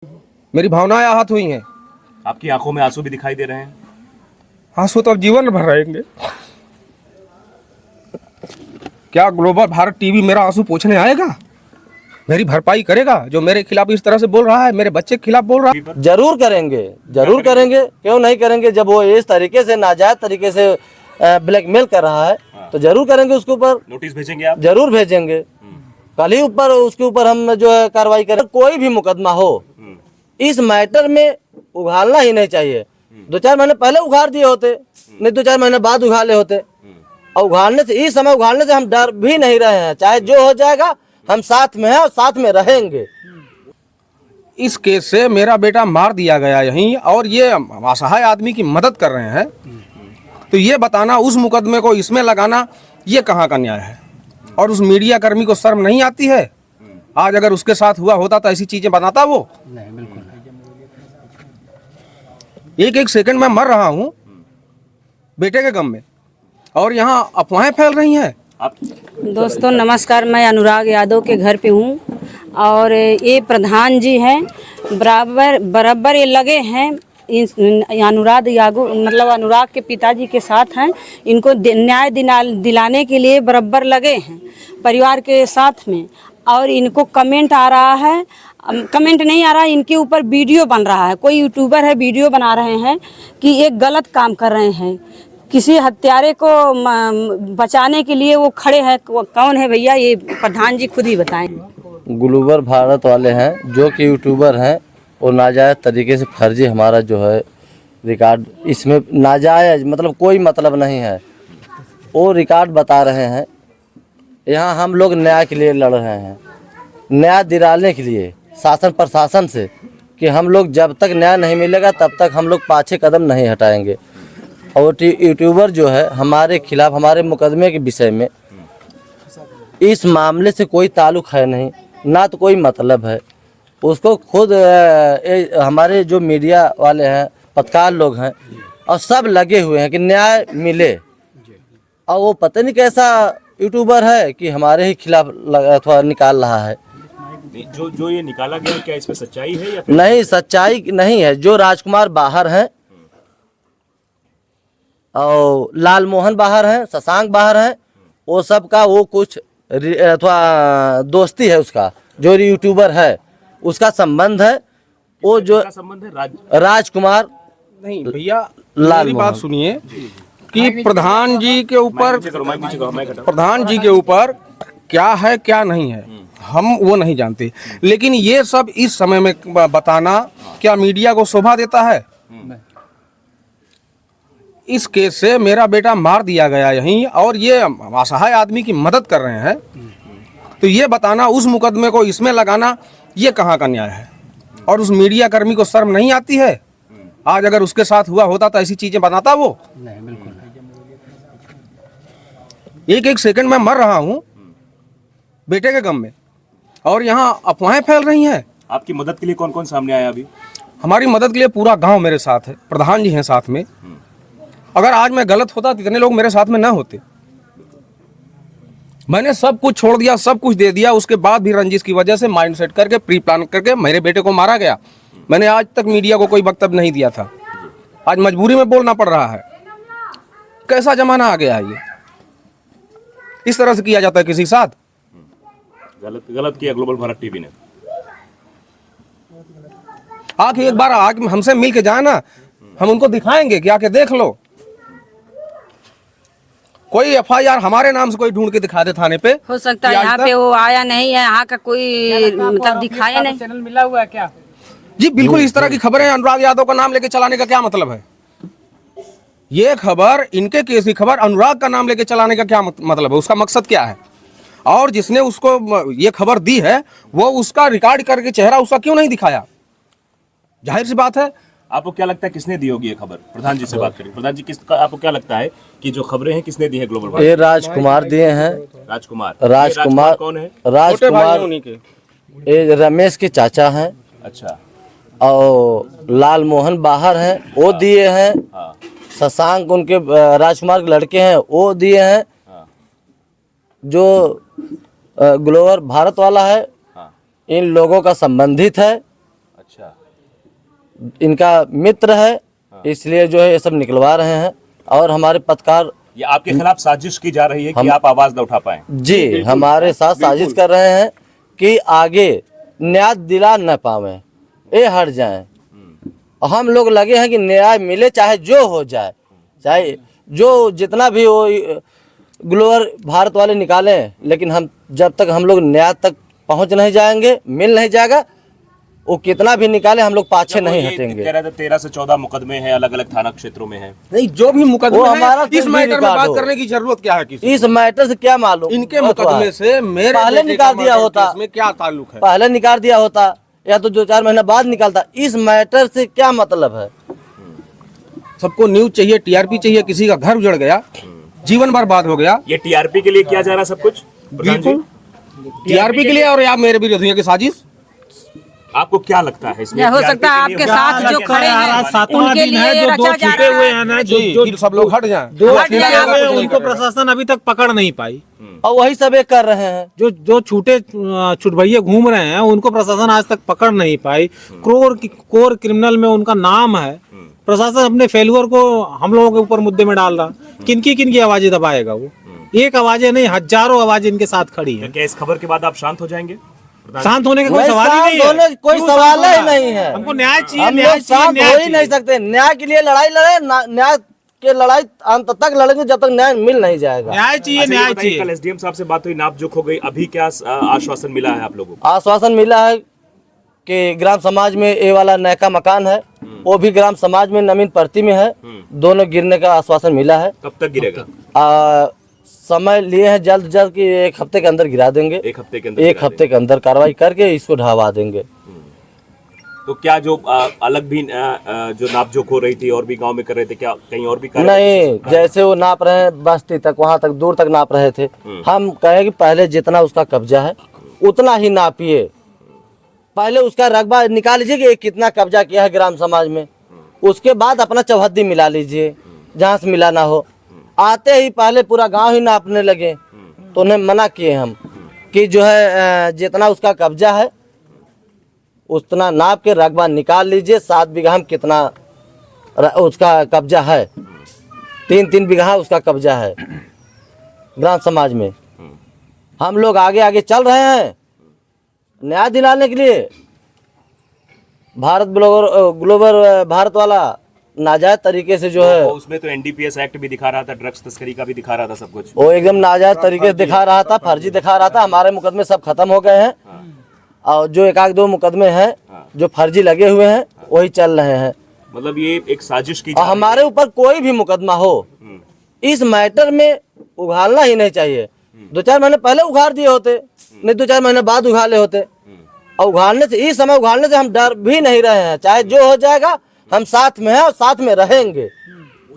मेरी भावनाएं आहत हुई हैं। आपकी आंखों में आंसू भी दिखाई दे रहे हैं। आंसू तो अब जीवन भर रहेंगे। क्या ग्लोबल भारत टीवी मेरा आंसू पोंछने आएगा? मेरी भरपाई करेगा? जो मेरे खिलाफ इस तरह से बोल रहा है, मेरे बच्चे के खिलाफ बोल रहा है। जरूर करेंगे, जरूर करेंगे, क्यों नहीं करेंगे। जब वो इस तरीके से नाजायज तरीके से ब्लैकमेल कर रहा है तो जरूर करेंगे। उसके ऊपर नोटिस भेजेंगे आप? जरूर भेजेंगे। कल ही ऊपर उसके ऊपर हम जो है कार्रवाई करें। कोई भी मुकदमा हो, इस मैटर में उघालना ही नहीं चाहिए। 2-4 महीने पहले उघाड़ दिए होते, नहीं 2-4 महीने बाद उघाले होते। और उघाड़ने से, इस समय उघाड़ने से हम डर भी नहीं रहे हैं। चाहे जो हो जाएगा, हम साथ में हैं और साथ में रहेंगे। इस केस से मेरा बेटा मार दिया गया यहीं, और ये असहाय आदमी की मदद कर रहे हैं। तो ये बताना, उस मुकदमे को इसमें लगाना, ये कहाँ का न्याय है? और उस मीडिया कर्मी को शर्म नहीं आती है? आज अगर उसके साथ हुआ होता तो ऐसी चीजें बनाता वो? नहीं, बिल्कुल। एक सेकंड में मर रहा हूँ बेटे के गम में, और यहाँ अफवाहें फैल रही हैं। दोस्तों नमस्कार, मैं अनुराग यादव के घर पे हूँ और ये प्रधान जी हैं, बराबर ये लगे हैं। अनुराग यादव मतलब अनुराग के पिताजी के साथ हैं। इनको न्याय दिलाने के लिए बराबर लगे हैं परिवार के साथ में। और इनको कमेंट आ रहा है, कमेंट नहीं आ रहा है, इनके ऊपर वीडियो बन रहा है। कोई यूट्यूबर है, वीडियो बना रहे हैं कि एक गलत काम कर रहे हैं। किसी हत्यारे को बचाने के लिए वो खड़े हैं। कौन है भैया? ये प्रधान जी खुद ही बताएं। ग्लोबल भारत वाले हैं, जो कि यूट्यूबर हैं, और नाजायज तरीके से फर्जी हमारा जो है रिकॉर्ड, इसमें नाजायज मतलब कोई मतलब नहीं है, वो रिकॉर्ड बता रहे हैं। यहाँ हम लोग न्याय के लिए लड़ रहे हैं, न्याय दिलाने के लिए शासन प्रशासन से, कि हम लोग जब तक न्याय नहीं मिलेगा तब तक हम लोग पाछे कदम नहीं हटाएंगे। और यूट्यूबर जो है हमारे खिलाफ, हमारे मुकदमे के विषय में, इस मामले से कोई ताल्लुक़ है नहीं, ना तो कोई मतलब है उसको। खुद हमारे जो मीडिया वाले हैं, पत्रकार लोग हैं, और सब लगे हुए हैं कि न्याय मिले। और वो पता नहीं कैसा यूट्यूबर है कि हमारे ही खिलाफ थोड़ा निकाल रहा है। जो ये निकाला गया, क्या इसमें सच्चाई है या फिर? नहीं, सच्चाई नहीं है। जो राजकुमार बाहर हैं और लाल मोहन बाहर हैं, शशांक बाहर हैं, वो सब का वो कुछ अथवा दोस्ती है उसका, जो यूट्यूबर है उसका संबंध है। वो जो संबंध है राजकुमार नहीं भैया, लाल मेरी मोहन। बात सुनिए कि प्रधान जी के ऊपर क्या है क्या नहीं है, हम वो नहीं जानते। लेकिन ये सब इस समय में बताना क्या मीडिया को शोभा देता है? इस केस से मेरा बेटा मार दिया गया यहीं, और ये असहाय आदमी की मदद कर रहे हैं। तो ये बताना, उस मुकदमे को इसमें लगाना, ये कहाँ का न्याय है? और उस मीडिया कर्मी को शर्म नहीं आती है? आज अगर उसके साथ हुआ होता तो ऐसी चीजें बनाता वो? नहीं, बिल्कुल। एक सेकंड में मर रहा हूँ बेटे के गम में, और यहाँ अफवाहें फैल रही हैं। आपकी मदद के लिए कौन कौन सामने आया अभी? हमारी मदद के लिए पूरा गांव मेरे साथ है, प्रधान जी हैं साथ में। अगर आज मैं गलत होता तो इतने लोग मेरे साथ में ना होते। मैंने सब कुछ छोड़ दिया, सब कुछ दे दिया, उसके बाद भी रंजिश की वजह से माइंड सेट करके, प्री प्लान करके मेरे बेटे को मारा गया। मैंने आज तक मीडिया को कोई वक्तव्य नहीं दिया था, आज मजबूरी में बोलना पड़ रहा है। कैसा जमाना आ गया है? ये इस तरह से किया जाता है किसी के साथ? गलत किया ग्लोबल भारत टीवी ने। आके एक बार आके हमसे मिल के जाए ना, हम उनको दिखाएंगे कि आके देख लो। कोई FIR हमारे नाम से कोई ढूंढ के दिखा दे थाने पे। हो सकता है यहाँ पे वो आया नहीं है, यहाँ का कोई मतलब दिखाया नहीं। चैनल मिला हुआ है क्या? जी बिल्कुल, इस तरह की खबरें अनुराग यादव का नाम लेके चलाने का क्या मतलब है? ये खबर, इनके केस की खबर, अनुराग का नाम लेके चलाने का क्या मतलब है? उसका मकसद क्या है? और जिसने उसको ये खबर दी है वो उसका रिकॉर्ड करके चेहरा उसका क्यों नहीं दिखाया? जाहिर सी बात है। आपको क्या लगता है किसने दी होगी ये खबर? प्रधान जी से बात करें। प्रधान जी, आपको क्या लगता है कि जो खबरें हैं किसने दी है ग्लोबल भारत? ये राजकुमार दिए हैं। राजकुमार कौन है? राजकुमार ये रमेश के चाचा हैं। अच्छा। और लाल मोहन बाहर हैं, वो दिए हैं। शशांक उनके राजकुमार के लड़के हैं, वो दिए हैं। जो ग्लोबल भारत वाला है, इन लोगों का संबंधित है। अच्छा, इनका मित्र है, इसलिए जो है ये सब निकलवा रहे हैं। और हमारे पत्रकार ये आपके खिलाफ साजिश की जा रही है कि आप आवाज न उठा पाए। जी हमारे साथ साजिश कर रहे हैं कि आगे न्याय दिला न पावे, ये हट जाएं। हम लोग लगे हैं कि न्याय मिले, चाहे जो हो जाए, चाहे जो जितना भी हो ग्लोबल भारत वाले निकालें, लेकिन हम जब तक हम लोग न्याय तक पहुंच नहीं जाएंगे, मिल नहीं जाएगा, वो कितना भी निकाले हम लोग पाछे नहीं हटेंगे। कह रहे थे 13 से 14 मुकदमे हैं, अलग अलग थाना क्षेत्रों में हैं। नहीं, जो भी वो मुकदमे हमारा हैं, इस कुछ भी मैटर में निकाल बात दो। करने की जरूरत क्या है किसी इस मैटर से क्या मालूम, इनके मुकदमे से मेरे पहले बेटे निकाल का दिया मर्डर होता, केस में क्या ताल्लुक है? पहले निकाल दिया होता या तो 2-4 महीना बाद निकालता। इस मैटर से क्या मतलब है? सबको न्यूज चाहिए, टीआरपी चाहिए, किसी का घर उजड़ गया, जीवन बर्बाद हो गया, ये टीआरपी के लिए किया जा रहा सब कुछ प्रधान जी? बिल्कुल टीआरपी के लिए। और या मेरे विरोधियों की साजिश। आपको क्या लगता है इसमें? या हो TRP सकता है के लिए आपके क्या साथ क्या जो क्या खड़े क्या हैं, क्या सातवां उनके दिन है लिए जो रचा 2 जा छूटे रहा हुए है। हैं ना, जी, जो कि सब लोग हट जाएं। दो हट छूटे जाएं, हुए हैं, कुछ नहीं उनको करेगा। प्रशासन अभी तक पकड़ नहीं पाई। और वही सब ये कर रहे हैं। जो छूटे छुटभैये घूम रहे हैं उनको प्रशासन आज तक पकड़ नहीं पाई। कोर क्रिमिनल में उनका नाम है। प्रशासन अपने फेल्यूर को हम लोगों के ऊपर मुद्दे में डाल रहा। किनकी आवाजें दबाएगा वो? एक आवाजें नहीं, हजारों आवाजें इनके साथ खड़ी है। क्या इस खबर के बाद आप शांत हो जाएंगे? शांत होने का कोई वही सवाल ही नहीं शांत होने है। का कोई क्यों सवाल शांत ही होना? नहीं है। हमको न्याय चाहिए, हम न्याय लोग चाहिए, शांत न्याय हो ही नहीं चाहिए। सकते। न्याय के लिए लड़ाई लड़े, न्याय के लड़ाई अंत तक लड़ेंगे जब तक न्याय मिल नहीं जाएगा। न्याय चाहिए, अच्छा, ये न्याय बताइए, चाहिए। कल एसडीएम साहब से बात हुई, नापजोख हो गई, अभी क्या आश्वासन मिला है आप लोगों को? आश्वासन मिला है कि ग्राम समाज में ये वाला नयका मकान है, वो भी ग्राम समाज में नवीन प्रति में है, दोनों गिरने का आश्वासन मिला है। कब तक गिरेगा? समय लिए हैं जल्द कि 1 हफ्ते के अंदर गिरा देंगे। 1 हफ्ते के अंदर 1 हफ्ते के अंदर कार्रवाई करके इसको ढहवा देंगे। तो क्या जो अलग भी जो नापजोख हो रही थी और भी गांव में कर रहे थे, क्या कहीं और भी कर नहीं, जैसे वो नाप रहे हैं बस्ती तक, वहां तक दूर तक नाप रहे थे। हम कहें कि पहले जितना उसका कब्जा है उतना ही नापिए, पहले उसका रकबा निकाल लीजिए कि ये कितना कब्जा किया है ग्राम समाज में, उसके बाद अपना चौहद्दी मिला लीजिए जहाँ से मिला ना हो। आते ही पहले पूरा गांव ही नापने लगे, तो उन्हें मना किए हम कि जो है जितना उसका कब्जा है उतना नाप के रकबा निकाल लीजिए। 7 बीघा में कितना उसका कब्जा है, 3-3 बीघा उसका कब्जा है ग्राम समाज में। हम लोग आगे आगे चल रहे हैं न्याय दिलाने के लिए। ग्लोबल भारत वाला नाजायज तरीके से जो है, उसमें तो एनडीपीएस एक्ट भी दिखा रहा था, ड्रग्स तस्करी का भी दिखा रहा था, सब कुछ वो एकदम नाजायज तरीके से दिखा रहा था, फर्जी दिखा रहा था। हमारे मुकदमे सब खत्म हो गए हैं और जो 1-2 मुकदमे हैं जो फर्जी लगे हुए हैं वही चल रहे हैं। मतलब ये एक साजिश की और हमारे ऊपर कोई भी मुकदमा हो, इस मैटर में उघाड़ना ही नहीं चाहिए। 2-4 महीने पहले उघाड़ दिए होते, नहीं 2-4 महीने बाद उघाड़े होते। और उघाड़ने से, इस समय उघाड़ने से हम डर भी नहीं रहे हैं, चाहे जो हो जाएगा हम साथ में हैं और साथ में रहेंगे।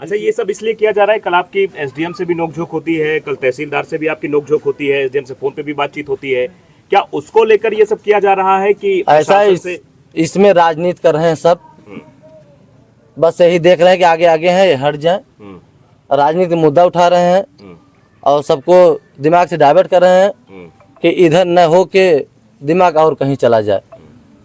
अच्छा, ये सब इसलिए किया जा रहा है, कल आपकी एसडीएम से भी नोकझोंक होती है, कल तहसीलदार से भी आपकी नोकझोंक होती है, एसडीएम से फोन पे भी बातचीत होती है, क्या उसको लेकर ये सब किया जा रहा है कि ऐसा प्रशासन इसमें राजनीति कर रहे हैं सब, बस यही देख रहे हैं कि आगे आगे हैं, ये हट जाएं, राजनीतिक मुद्दा उठा रहे हैं और सबको दिमाग से डाइवर्ट कर रहे हैं कि इधर न हो के दिमाग और कहीं चला जाए,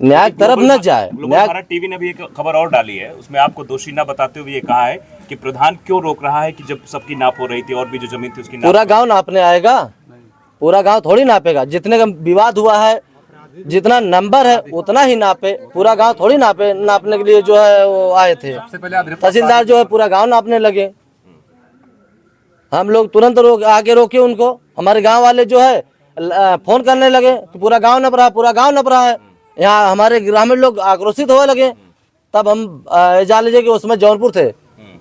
न्याय की तरफ न जाए। न्याय भारत टीवी ने भी एक खबर और डाली है, उसमें आपको दोषी न बताते हुए ये कहा है कि प्रधान क्यों रोक रहा है कि जब सबकी नाप हो रही थी और भी जो जमीन थी उसकी नाप पूरा गांव नापने आएगा, पूरा गांव थोड़ी नापेगा। जितने का विवाद हुआ है, जितना नंबर है उतना ही नापे, पूरा गांव थोड़ी नापे। नापने के लिए जो है वो आए थे तहसीलदार, जो है पूरा गांव नापने लगे। हम लोग तुरंत आगे रोके उनको। हमारे गांव वाले जो है फोन करने लगे कि पूरा गांव नप रहा है, पूरा गांव नप रहा है। यहाँ हमारे ग्रामीण लोग आक्रोशित होने लगे। तब हम जान लीजिए कि उसमें जौनपुर थे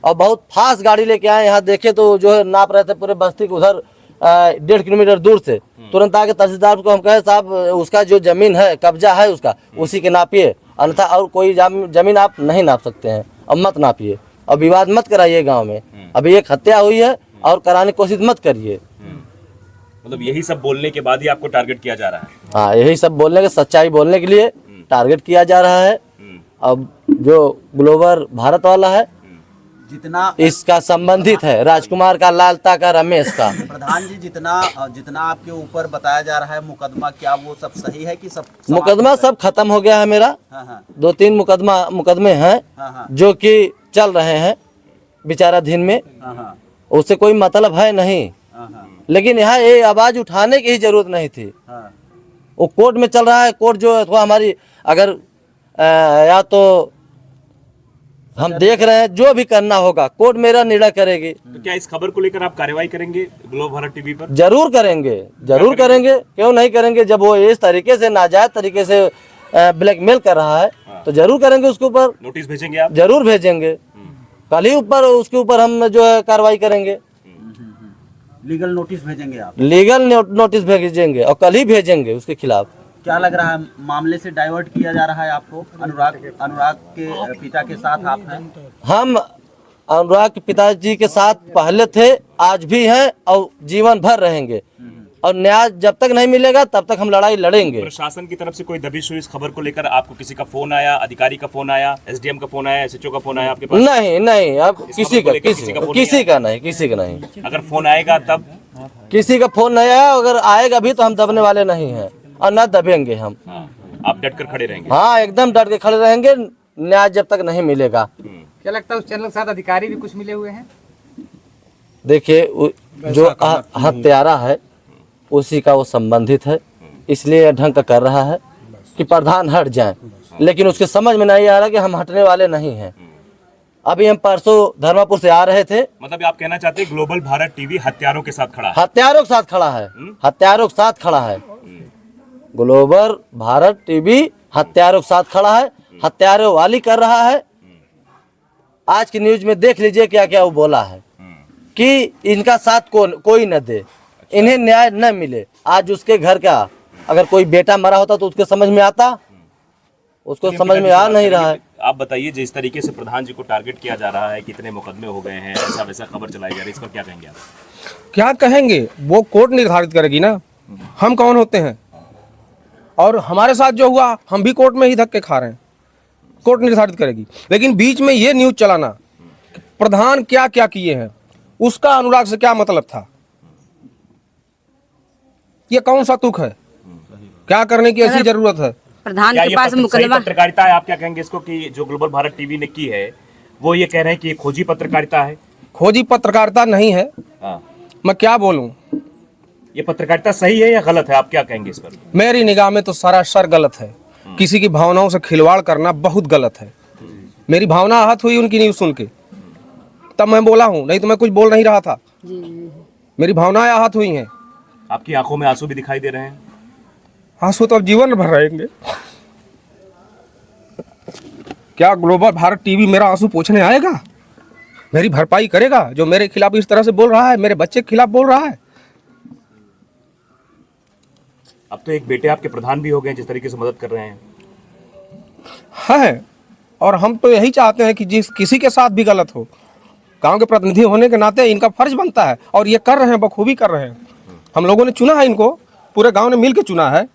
और बहुत फास्ट गाड़ी लेके आए। यहाँ देखे तो जो है नाप रहे थे पूरे बस्ती के उधर 1.5 किलोमीटर दूर से। तुरंत आके तहसीलदार को हम कहे साहब उसका जो जमीन है, कब्जा है उसका, उसी के नापिए, अन्यथा और कोई जमीन आप नहीं नाप सकते हैं और मत नापिए और विवाद मत कराइए गांव में। अभी एक हत्या हुई है और कराने की कोशिश मत करिए। मतलब यही सब बोलने के बाद ही आपको टारगेट किया जा रहा है? हाँ, यही सब बोलने के, सच्चाई बोलने के लिए टारगेट किया जा रहा है। अब जो ग्लोबल भारत वाला है जितना इसका संबंधित है, राजकुमार का, लालता का, रमेश का। प्रधान जी जितना आपके ऊपर बताया जा रहा है मुकदमा, क्या वो सब सही है कि सब मुकदमा सब खत्म हो गया है मेरा। हाँ हाँ 2-3 मुकदमे हैं हाँ हाँ जो कि चल रहे हैं विचाराधीन में, हाँ हाँ उससे कोई मतलब है नहीं। हाँ हाँ लेकिन यहाँ ये आवाज उठाने की ही जरूरत नहीं थी। हाँ वो कोर्ट में चल रहा है, कोर्ट जो है थोड़ा हमारी अगर या तो हम देख रहे हैं, जो भी करना होगा कोर्ट मेरा निर्णय करेगी। तो क्या इस खबर को लेकर आप कार्रवाई करेंगे ग्लोब भारत टीवी पर? जरूर करेंगे, जरूर करेंगे, क्यों नहीं करेंगे। जब वो इस तरीके से नाजायज तरीके से ब्लैकमेल कर रहा है तो जरूर करेंगे। उसके ऊपर नोटिस भेजेंगे आप? जरूर भेजेंगे, कल ही ऊपर उसके ऊपर हम जो है कार्रवाई करेंगे। लीगल नोटिस भेजेंगे आप? लीगल नोटिस भेजेंगे और कल ही भेजेंगे उसके खिलाफ। क्या लग रहा है मामले से डाइवर्ट किया जा रहा है आपको? अनुराग के पिता के साथ आप हैं? हम अनुराग के पिताजी के साथ पहले थे, आज भी हैं और जीवन भर रहेंगे। और न्याय जब तक नहीं मिलेगा तब तक हम लड़ाई लड़ेंगे। प्रशासन की तरफ से कोई दबिश हुई इस खबर को लेकर? आपको किसी का फोन आया, अधिकारी का फोन आया, एसडीएम का फोन आया, एसएचओ का फोन आया आपके पास? नहीं नहीं, अब किसी खबर को लेकर किसी का नहीं। अगर फोन आएगा तब? किसी का फोन नहीं आया, अगर आएगा भी तो हम दबने वाले नहीं हैं और न दबेंगे हम। आप डट कर खड़े रहेंगे? हाँ, एकदम डट के खड़े रहेंगे, न्याय जब तक नहीं मिलेगा। क्या लगता है उस चैनल के साथ अधिकारी भी कुछ मिले हुए हैं? देखिए, जो हत्यारा है उसी का वो संबंधित है, इसलिए ढंग का कर रहा है कि प्रधान हट जाए। लेकिन उसके समझ में नहीं आ रहा कि हम हटने वाले नहीं हैं। अभी हम परसों धर्मापुर से आ रहे थे। मतलब आप कहना चाहते हैं ग्लोबल भारत टीवी हत्यारों के साथ खड़ा है? हत्यारों के साथ खड़ा है, हत्यारों के साथ खड़ा है। ग्लोबल भारत टीवी हत्यारों के साथ खड़ा है, हत्यारों वाली कर रहा है। आज की न्यूज में देख लीजिए क्या क्या वो बोला है कि इनका साथ कोई न दे, इन्हें न्याय न मिले। आज उसके घर का अगर कोई बेटा मरा होता तो उसके समझ में आता, उसको समझ में आ नहीं रहा है। आप बताइए, जिस तरीके से प्रधान जी को टारगेट किया जा रहा है, कितने मुकदमे हो गए हैं, ऐसा वैसा खबर चलाई जा रही है, इस पर क्या कहेंगे आप? क्या कहेंगे, वो कोर्ट निर्धारित करेगी ना, हम कौन होते हैं। और हमारे साथ जो हुआ, हम भी कोर्ट में ही धक्के खा रहे हैं, कोर्ट निर्धारित करेगी। लेकिन बीच में ये न्यूज चलाना, प्रधान क्या क्या किए हैं, उसका अनुराग से क्या मतलब था, ये कौन सा तुक है, क्या करने की ऐसी जरूरत है? प्रधान क्या के ये पास सही मुकदमा पत्रकारिता है? आप क्या कहेंगे इसको कि जो ग्लोबल भारत टीवी ने की है, वो ये कह रहे हैं कि ये खोजी पत्रकारिता है? खोजी पत्रकारिता नहीं है। हाँ। मैं क्या बोलूं, ये पत्रकारिता सही है या गलत है? आप क्या कहेंगे इस पर? मेरी निगाह में तो सरासर गलत है। किसी की भावनाओं से खिलवाड़ करना बहुत गलत है। मेरी भावना आहत हुई उनकी न्यूज सुन के, तब मैं बोला हूं, नहीं तो मैं कुछ बोल नहीं रहा था। मेरी भावनाएं आहत हुई हैं। आपकी आंखों में आंसू भी दिखाई दे रहे हैं? आंसू तो अब जीवन भर रहेंगे। क्या ग्लोबल भारत टीवी मेरा आंसू पोंछने आएगा, मेरी भरपाई करेगा? जो मेरे खिलाफ इस तरह से बोल रहा है, मेरे बच्चे के खिलाफ बोल रहा है। अब तो एक बेटे आपके प्रधान भी हो गए, जिस तरीके से मदद कर रहे हैं। है, और हम तो यही चाहते हैं कि जिस किसी के साथ भी गलत हो, गांव के प्रतिनिधि होने के नाते इनका फर्ज बनता है, और ये कर रहे हैं, बखूबी कर रहे हैं। हम लोगों ने चुना है इनको, पूरे गांव ने मिल के चुना है,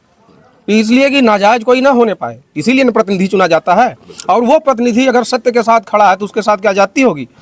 इसलिए कि नाजायज कोई ना होने पाए, इसीलिए प्रतिनिधि चुना जाता है। और वो प्रतिनिधि अगर सत्य के साथ खड़ा है तो उसके साथ क्या जाती होगी?